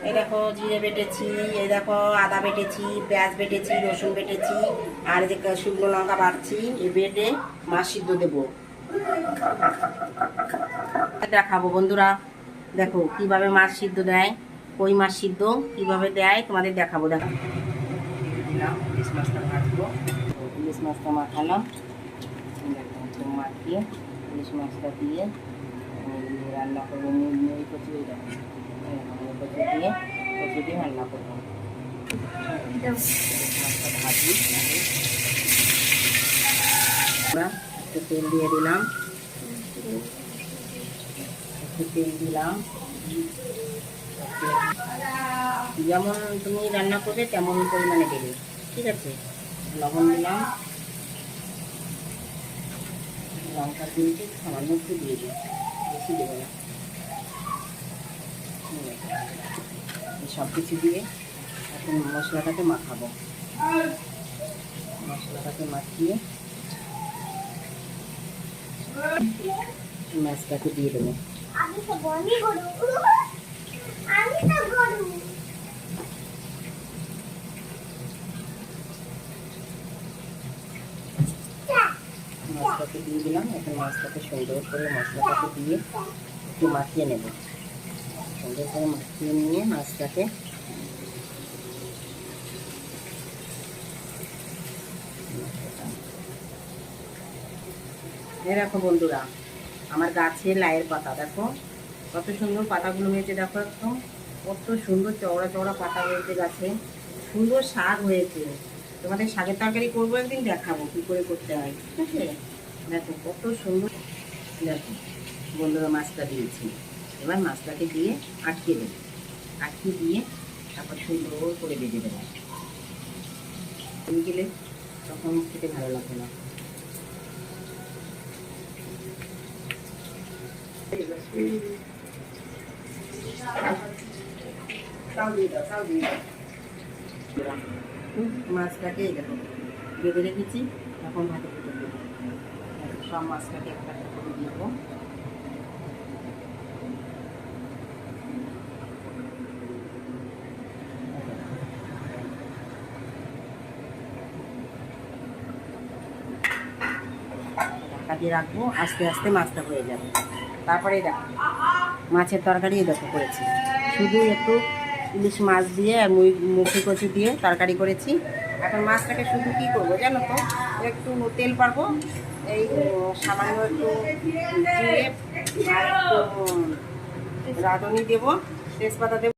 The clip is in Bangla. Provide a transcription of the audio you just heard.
এই দেখো জিরে বেটেছি, এই দেখো আদা বেটেছি, পেঁয়াজ বেটেছি, রসুন বেটেছি, আর এই যে শুকনো লঙ্কা বাটছি। এই বেটে মাছ সিদ্ধ দেবো, দেখাবো বন্ধুরা। দেখো কিভাবে মাছ সিদ্ধ দেয়, কই মাছ সিদ্ধ কিভাবে দেয় তোমাদের দেখাবো। দেখো ইলিশ মাছটা ভাজবো, ইলিশ মাছটা মাখালাম, দেখো মাখিয়ে ইলিশ মাছটা দিয়ে রান্না করবো। মুড়ি কচি দেখো, কচি দিয়ে রান্না করবো। মাছটা ভাজি, একটু তেল দিয়ে দিলাম, একটু তেল দিলাম। যেমন তুমি রান্না করবে তেমন পরিমাণে দেবে, ঠিক আছে। লবণ দিলাম, লঙ্কা দিয়েছি, সামান্য একটু দিয়ে দিই, বেশি দেবো না। সব কিছু দিয়ে এখন মশলাটাকে মাখাবো। মশলাটাকে মাখিয়ে মাছটাকে দিয়ে দেবো। মাছটাকে দিয়ে দিলাম। এখন মাছটাকে সুন্দর করে মশলাটাকে দিয়ে একটু মাখিয়ে নেব। সুন্দর করে মাখিয়ে নিয়ে মাছটাকে দেখো বন্ধুরা, আমার গাছে লাইয়ের পাতা দেখো কত সুন্দর পাতাগুলো হয়েছে। দেখো একদম কত সুন্দর চওড়া চওড়া পাতা হয়েছে গাছে, সুন্দর শাক হয়েছে। তোমাদের শাকের তরকারি করবো একদিন, দেখাবো কি করে করতে হয়, ঠিক আছে। দেখো কত সুন্দর। দেখো বন্ধুরা মাছটা দিয়েছি, এবার মাছটাকে দিয়ে আটকে দেবো। আটকে দিয়ে তারপর সুন্দর করে বেজে দেবো। গেলে তখন খেতে ভালো লাগবে না। মাছটাকে দেখো বেঁধে রেখেছি, এখন ভাতে ফুটে দেবো। সব মাছটাকে একটা একটা করে দিব। ঢাকা দিয়ে রাখবো, আস্তে আস্তে মাছটা হয়ে যাবে। তারপরে দেখো মাছের তরকারি দেখো করেছি, শুধু একটু ইলিশ মাছ দিয়ে আর মুখি কচি দিয়ে তরকারি করেছি। এখন মাছটাকে শুধু কী করবো জানো তো, একটু তেল পারবো, এই সামান্য একটু জিরে আর একটু রাঁধুনি দেবো, তেজপাতা দেবো।